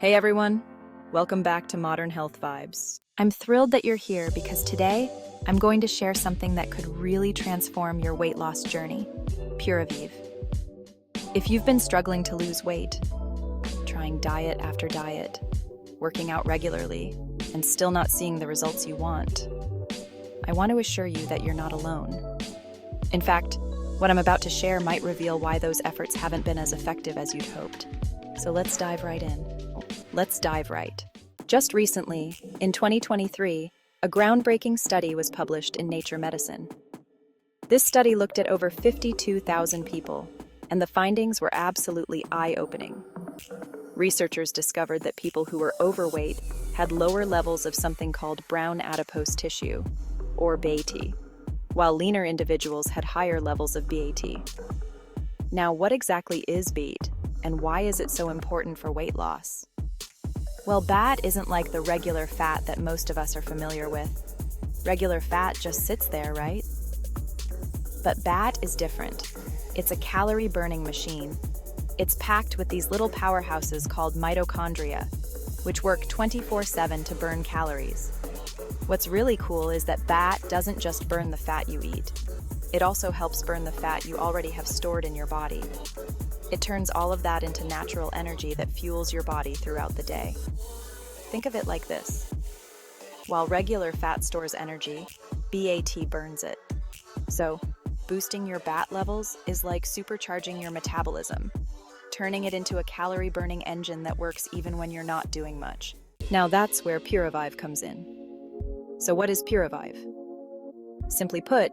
Hey everyone, welcome back to Modern Health Vibes. I'm thrilled that you're here because today I'm going to share something that could really transform your weight loss journey, Puravive. If you've been struggling to lose weight, trying diet after diet, working out regularly, and still not seeing the results you want, I want to assure you that you're not alone. In fact, what I'm about to share might reveal why those efforts haven't been as effective as you'd hoped. So let's dive right in. Just recently, in 2023, a groundbreaking study was published in Nature Medicine. This study looked at over 52,000 people, and the findings were absolutely eye-opening. Researchers discovered that people who were overweight had lower levels of something called brown adipose tissue, or BAT, while leaner individuals had higher levels of BAT. Now, what exactly is BAT, and why is it so important for weight loss? Well, BAT isn't like the regular fat that most of us are familiar with. Regular fat just sits there, right? But BAT is different. It's a calorie-burning machine. It's packed with these little powerhouses called mitochondria, which work 24/7 to burn calories. What's really cool is that BAT doesn't just burn the fat you eat. It also helps burn the fat you already have stored in your body. It turns all of that into natural energy that fuels your body throughout the day. Think of it like this. While regular fat stores energy, BAT burns it. So, boosting your BAT levels is like supercharging your metabolism, turning it into a calorie-burning engine that works even when you're not doing much. Now that's where Puravive comes in. So what is Puravive? Simply put,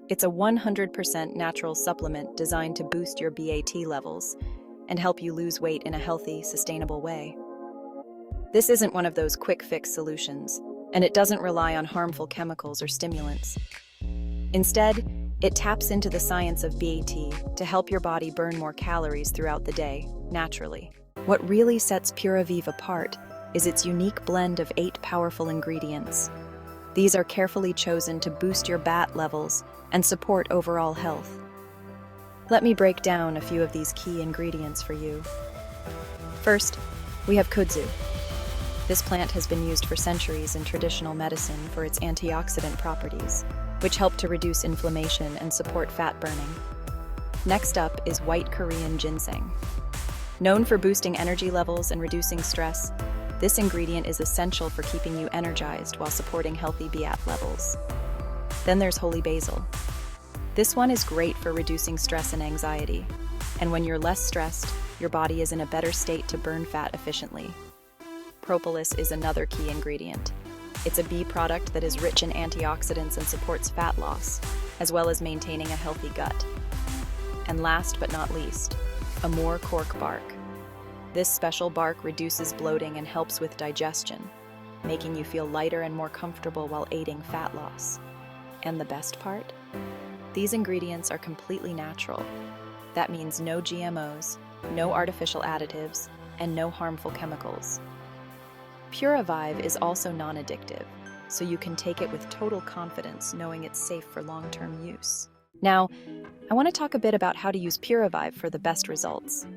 it's a 100% natural supplement designed to boost your BAT levels and help you lose weight in a healthy, sustainable way. This isn't one of those quick-fix solutions, and it doesn't rely on harmful chemicals or stimulants. Instead, it taps into the science of BAT to help your body burn more calories throughout the day, naturally. What really sets Puravive apart is its unique blend of 8 powerful ingredients. These are carefully chosen to boost your BAT levels and support overall health. Let me break down a few of these key ingredients for you. First, we have kudzu. This plant has been used for centuries in traditional medicine for its antioxidant properties, which help to reduce inflammation and support fat burning. Next up is white Korean ginseng. Known for boosting energy levels and reducing stress, this ingredient is essential for keeping you energized while supporting healthy BAT levels. Then there's holy basil. This one is great for reducing stress and anxiety, and when you're less stressed, your body is in a better state to burn fat efficiently. Propolis is another key ingredient. It's a bee product that is rich in antioxidants and supports fat loss, as well as maintaining a healthy gut. And last but not least, Amur cork bark. This special bark reduces bloating and helps with digestion, making you feel lighter and more comfortable while aiding fat loss. And the best part? These ingredients are completely natural. That means no GMOs, no artificial additives, and no harmful chemicals. Puravive is also non-addictive, so you can take it with total confidence knowing it's safe for long-term use. Now, I want to talk a bit about how to use Puravive for the best results.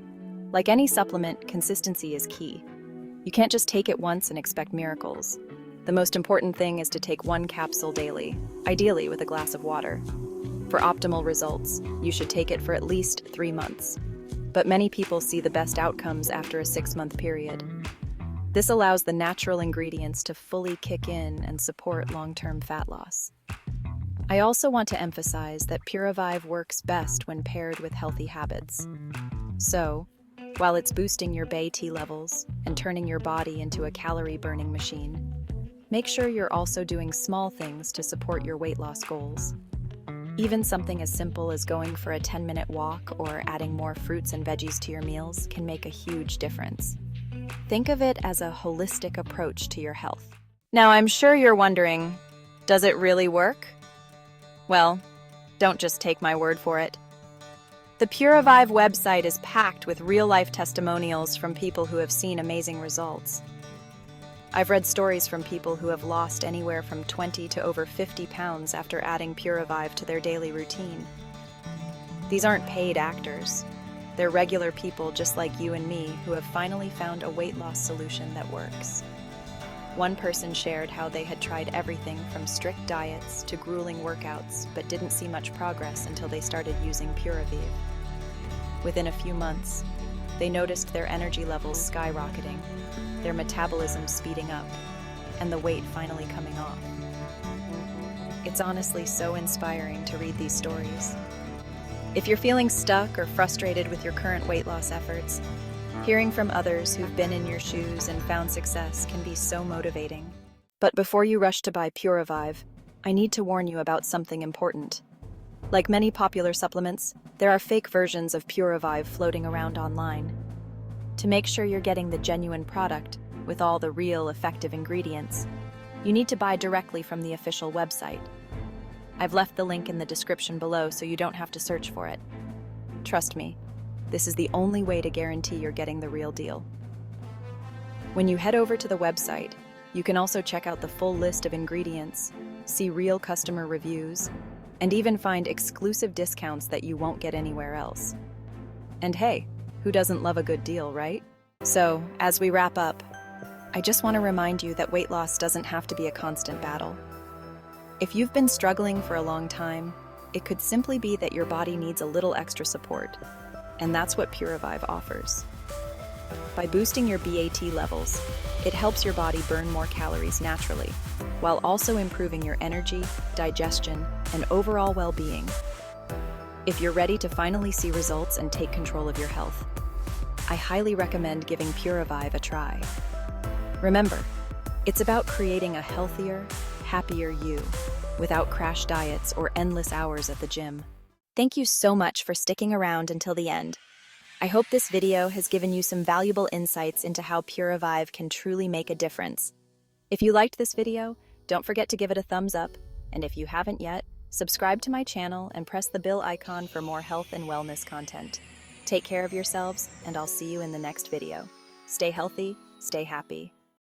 Like any supplement, consistency is key. You can't just take it once and expect miracles. The most important thing is to take 1 capsule daily, ideally with a glass of water. For optimal results, you should take it for at least 3 months. But many people see the best outcomes after a 6-month period. This allows the natural ingredients to fully kick in and support long-term fat loss. I also want to emphasize that Puravive works best when paired with healthy habits. So, while it's boosting your BAT levels and turning your body into a calorie-burning machine, make sure you're also doing small things to support your weight loss goals. Even something as simple as going for a 10-minute walk or adding more fruits and veggies to your meals can make a huge difference. Think of it as a holistic approach to your health. Now, I'm sure you're wondering, does it really work? Well, don't just take my word for it. The Puravive website is packed with real-life testimonials from people who have seen amazing results. I've read stories from people who have lost anywhere from 20 to over 50 pounds after adding Puravive to their daily routine. These aren't paid actors. They're regular people just like you and me who have finally found a weight loss solution that works. One person shared how they had tried everything from strict diets to grueling workouts, but didn't see much progress until they started using Puravive. Within a few months, they noticed their energy levels skyrocketing, their metabolism speeding up, and the weight finally coming off. It's honestly so inspiring to read these stories. If you're feeling stuck or frustrated with your current weight loss efforts, hearing from others who've been in your shoes and found success can be so motivating. But before you rush to buy Puravive, I need to warn you about something important. Like many popular supplements, there are fake versions of Puravive floating around online. To make sure you're getting the genuine product with all the real effective ingredients, you need to buy directly from the official website. I've left the link in the description below so you don't have to search for it. Trust me, this is the only way to guarantee you're getting the real deal. When you head over to the website, you can also check out the full list of ingredients, see real customer reviews, and even find exclusive discounts that you won't get anywhere else. And hey, who doesn't love a good deal, right? So, as we wrap up, I just want to remind you that weight loss doesn't have to be a constant battle. If you've been struggling for a long time, it could simply be that your body needs a little extra support, and that's what Puravive offers. By boosting your BAT levels, it helps your body burn more calories naturally, while also improving your energy, digestion, and overall well-being. If you're ready to finally see results and take control of your health, I highly recommend giving Puravive a try. Remember, it's about creating a healthier, happier you, without crash diets or endless hours at the gym. Thank you so much for sticking around until the end. I hope this video has given you some valuable insights into how Puravive can truly make a difference. If you liked this video, don't forget to give it a thumbs up, and if you haven't yet, subscribe to my channel and press the bell icon for more health and wellness content. Take care of yourselves, and I'll see you in the next video. Stay healthy, stay happy.